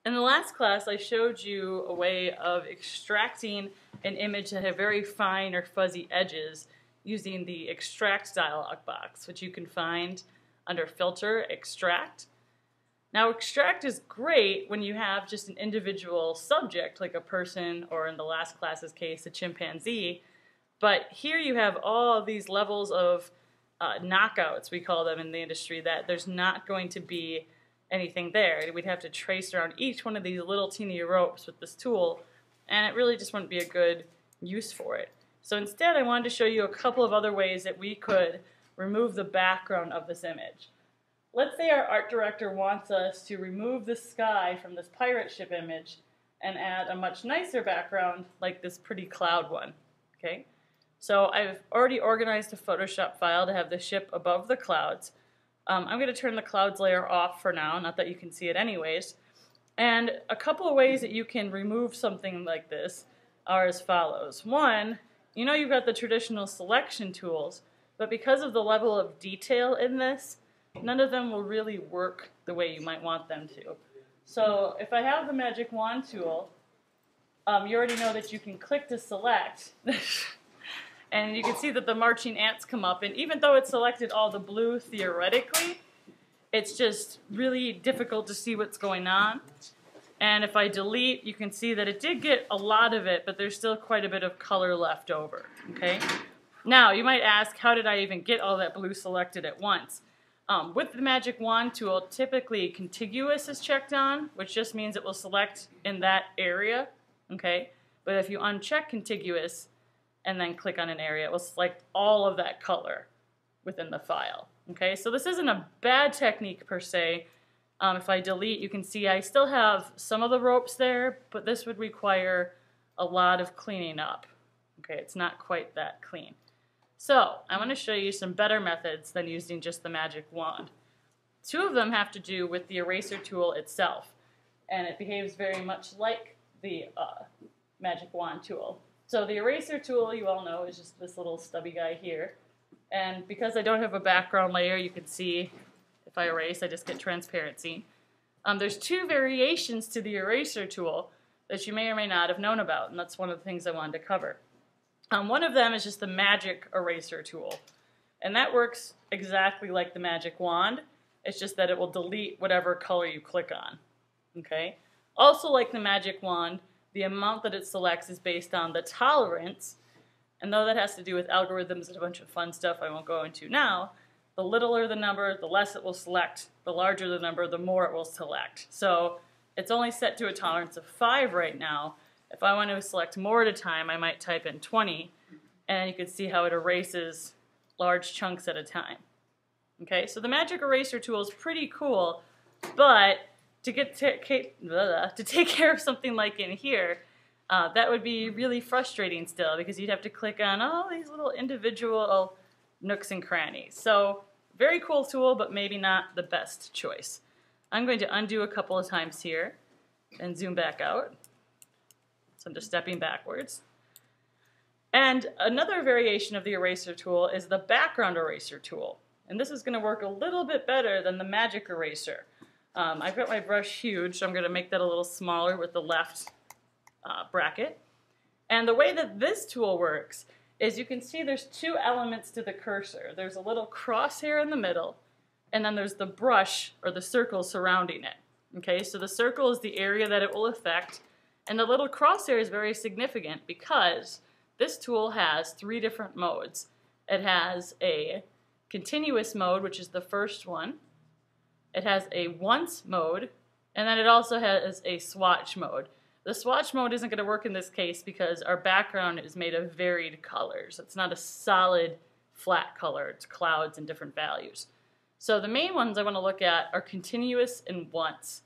In the last class, I showed you a way of extracting an image that had very fine or fuzzy edges using the Extract dialog box, which you can find under Filter, Extract. Now, Extract is great when you have just an individual subject, like a person, or in the last class's case, a chimpanzee. But here you have all of these levels of knockouts, we call them in the industry, that there's not going to be anything there. We'd have to trace around each one of these little teeny ropes with this tool, and it really just wouldn't be a good use for it. So instead, I wanted to show you a couple of other ways that we could remove the background of this image. Let's say our art director wants us to remove the sky from this pirate ship image and add a much nicer background like this pretty cloud one. Okay? So I've already organized a Photoshop file to have the ship above the clouds. I'm going to turn the clouds layer off for now, not that you can see it anyways. And a couple of ways that you can remove something like this are as follows. One, you know you've got the traditional selection tools, but because of the level of detail in this, none of them will really work the way you might want them to. So if I have the magic wand tool, you already know that you can click to select. And you can see that the marching ants come up, and even though it selected all the blue theoretically, it's just really difficult to see what's going on. And if I delete, you can see that it did get a lot of it, but there's still quite a bit of color left over. Okay? Now, you might ask, how did I even get all that blue selected at once? With the magic wand tool, typically contiguous is checked on, which just means it will select in that area. Okay? But if you uncheck contiguous, and then click on an area, it will select all of that color within the file. Okay, so this isn't a bad technique per se. If I delete, you can see I still have some of the ropes there, but this would require a lot of cleaning up. Okay, it's not quite that clean. So I'm going to show you some better methods than using just the magic wand. Two of them have to do with the eraser tool itself, and it behaves very much like the magic wand tool. So the eraser tool, you all know, is just this little stubby guy here. And because I don't have a background layer, you can see if I erase, I just get transparency. There's two variations to the eraser tool that you may or may not have known about, and that's one of the things I wanted to cover. One of them is just the magic eraser tool. And that works exactly like the magic wand. It's just that it will delete whatever color you click on. Okay? Also like the magic wand, the amount that it selects is based on the tolerance, and though that has to do with algorithms and a bunch of fun stuff I won't go into now, the littler the number, the less it will select. The larger the number, the more it will select. So it's only set to a tolerance of 5 right now. If I want to select more at a time, I might type in 20, and you can see how it erases large chunks at a time. Okay, so the magic eraser tool is pretty cool, but to take care of something like in here, that would be really frustrating still, because you'd have to click on all these little individual nooks and crannies. So very cool tool, but maybe not the best choice. I'm going to undo a couple of times here and zoom back out. So I'm just stepping backwards. And another variation of the eraser tool is the background eraser tool. And this is going to work a little bit better than the magic eraser. I've got my brush huge, so I'm going to make that a little smaller with the left bracket. And the way that this tool works is you can see there's two elements to the cursor. There's a little crosshair in the middle, and then there's the brush or the circle surrounding it. Okay, so the circle is the area that it will affect, and the little crosshair is very significant because this tool has 3 different modes. It has a continuous mode, which is the first one. It has a once mode, and then it also has a swatch mode. The swatch mode isn't going to work in this case because our background is made of varied colors. It's not a solid, flat color. It's clouds and different values. So the main ones I want to look at are continuous and once.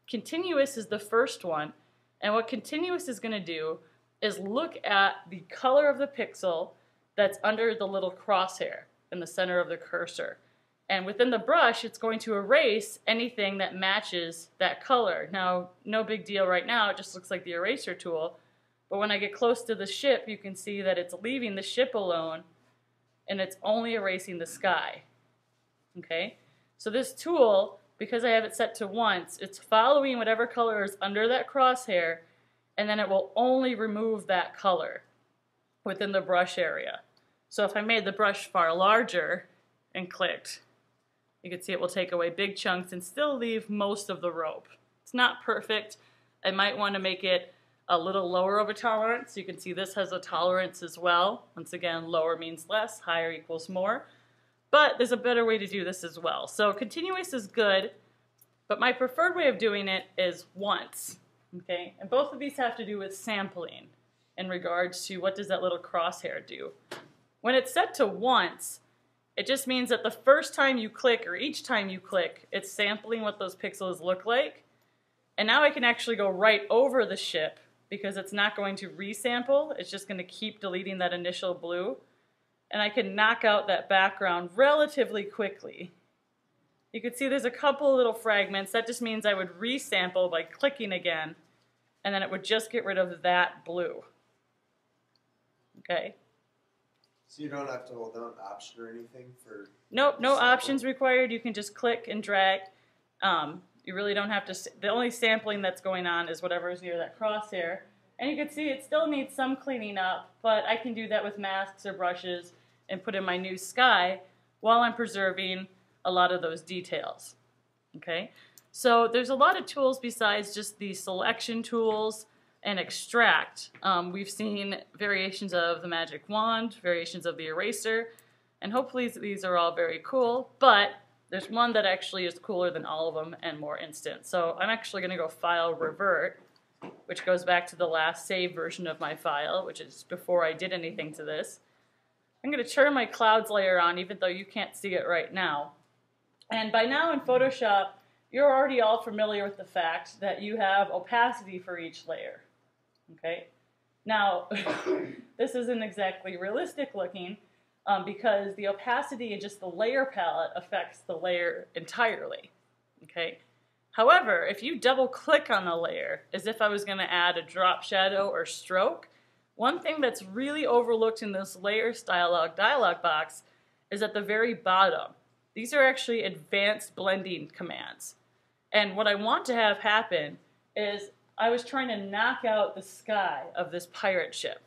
Continuous is the first one, and what continuous is going to do is look at the color of the pixel that's under the little crosshair in the center of the cursor. And within the brush, it's going to erase anything that matches that color. Now, no big deal right now, it just looks like the eraser tool. But when I get close to the ship, you can see that it's leaving the ship alone, and it's only erasing the sky. Okay? So this tool because I have it set to once, it's following whatever color is under that crosshair, and then it will only remove that color within the brush area. So if I made the brush far larger and clicked, you can see it will take away big chunks and still leave most of the rope. It's not perfect. I might want to make it a little lower of a tolerance. You can see this has a tolerance as well. Once again, lower means less, higher equals more. But there's a better way to do this as well. So continuous is good, but my preferred way of doing it is once. Okay? And both of these have to do with sampling in regards to what does that little crosshair do. When it's set to once, it just means that the first time you click or each time you click, it's sampling what those pixels look like. And now I can actually go right over the ship because it's not going to resample. It's just going to keep deleting that initial blue. And I can knock out that background relatively quickly. You can see there's a couple little fragments. That just means I would resample by clicking again, and then it would just get rid of that blue. Okay? So you don't have to hold down Option or anything for... Nope, no options required. You can just click and drag. You really don't have to... The only sampling that's going on is whatever is near that crosshair. And you can see it still needs some cleaning up, but I can do that with masks or brushes and put in my new sky while I'm preserving a lot of those details. Okay? So there's a lot of tools besides just the selection tools and extract. We've seen variations of the magic wand, variations of the eraser, and hopefully these are all very cool, but there's one that actually is cooler than all of them and more instant. So I'm actually going to go File Revert, which goes back to the last saved version of my file, which is before I did anything to this. I'm going to turn my clouds layer on, even though you can't see it right now. And by now in Photoshop, you're already all familiar with the fact that you have opacity for each layer. Okay? Now, this isn't exactly realistic looking because the opacity in just the layer palette affects the layer entirely. Okay? However, if you double click on the layer, as if I was going to add a drop shadow or stroke, one thing that's really overlooked in this layer style dialog box is at the very bottom. These are actually advanced blending commands. And what I want to have happen is I was trying to knock out the sky of this pirate ship.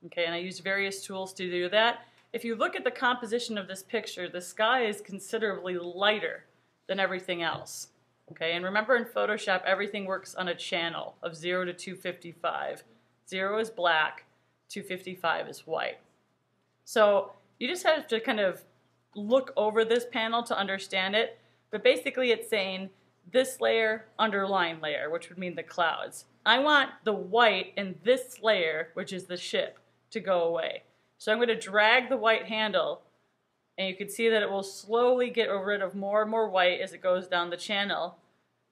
Okay, and I used various tools to do that. If you look at the composition of this picture, the sky is considerably lighter than everything else. Okay, and remember in Photoshop, everything works on a channel of 0 to 255. 0 is black, 255 is white. So you just have to kind of look over this panel to understand it. But basically it's saying this layer, underline layer, which would mean the clouds. I want the white in this layer, which is the ship, to go away. So I'm going to drag the white handle, and you can see that it will slowly get rid of more and more white as it goes down the channel.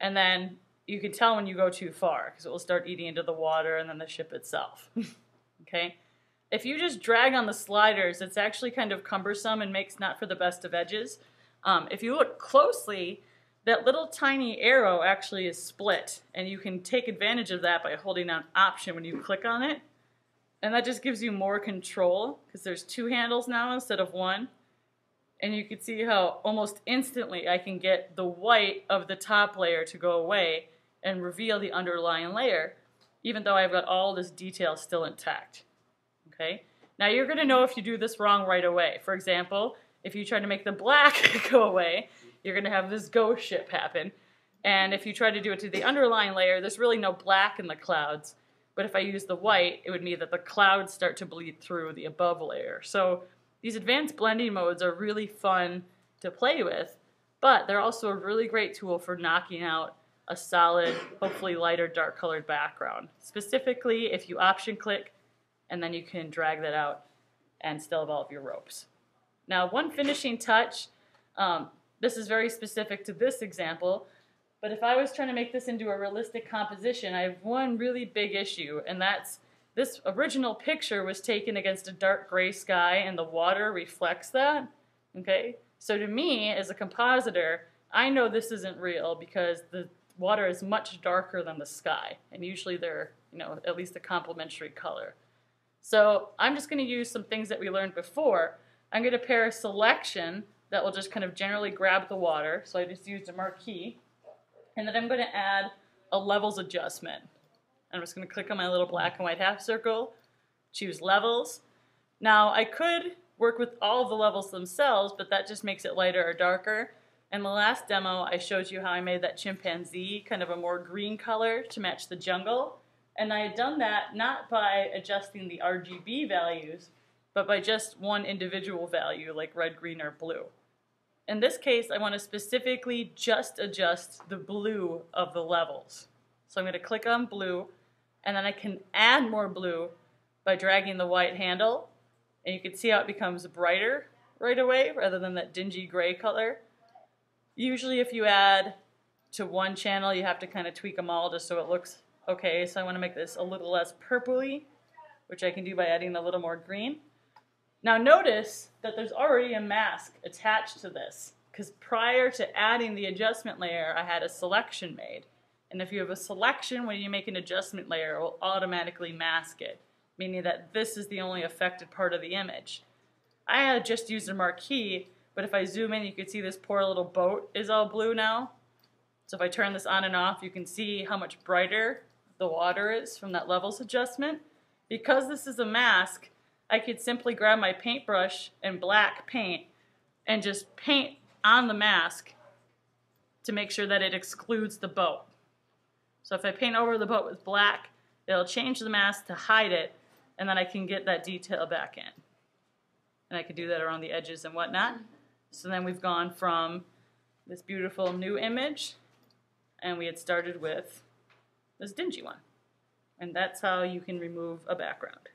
And then you can tell when you go too far, because it will start eating into the water and then the ship itself. Okay? If you just drag on the sliders, it's actually kind of cumbersome and makes not for the best of edges. If you look closely, that little tiny arrow actually is split, and you can take advantage of that by holding down Option when you click on it. And that just gives you more control, because there's 2 handles now instead of 1. And you can see how almost instantly I can get the white of the top layer to go away and reveal the underlying layer, even though I've got all this detail still intact. Okay? Now you're going to know if you do this wrong right away. For example, if you try to make the black go away, you're going to have this ghost ship happen. And if you try to do it to the underlying layer, there's really no black in the clouds. But if I use the white, it would mean that the clouds start to bleed through the above layer. So these advanced blending modes are really fun to play with, but they're also a really great tool for knocking out a solid, hopefully lighter, dark colored background. Specifically, if you Option click, and then you can drag that out and still have all of your ropes. Now, one finishing touch, this is very specific to this example, but if I was trying to make this into a realistic composition, I have one really big issue, and that's this original picture was taken against a dark gray sky, and the water reflects that. Okay? So to me, as a compositor, I know this isn't real because the water is much darker than the sky, and usually they're, at least a complementary color. So I'm just going to use some things that we learned before. I'm going to pair a selection that will just kind of generally grab the water. So I just used a marquee, And then I'm going to add a levels adjustment. I'm just going to click on my little black and white half circle, choose levels. Now I could work with all of the levels themselves, but that just makes it lighter or darker. In the last demo, I showed you how I made that chimpanzee kind of a more green color to match the jungle. And I had done that not by adjusting the RGB values, but by just one individual value like red, green, or blue. In this case, I want to specifically just adjust the blue of the levels. So I'm going to click on blue, and then I can add more blue by dragging the white handle. And you can see how it becomes brighter right away rather than that dingy gray color. Usually if you add to one channel, you have to kind of tweak them all just so it looks okay. So I want to make this a little less purpley, which I can do by adding a little more green. Now notice that there's already a mask attached to this, because prior to adding the adjustment layer, I had a selection made. And if you have a selection when you make an adjustment layer, it will automatically mask it, meaning that this is the only affected part of the image. I had just used a marquee, but if I zoom in, you can see this poor little boat is all blue now. So if I turn this on and off, you can see how much brighter the water is from that levels adjustment. Because this is a mask, I could simply grab my paintbrush and black paint and just paint on the mask to make sure that it excludes the boat. So if I paint over the boat with black, it'll change the mask to hide it, and then I can get that detail back in. And I can do that around the edges and whatnot. So then we've gone from this beautiful new image, and we had started with this dingy one. And that's how you can remove a background.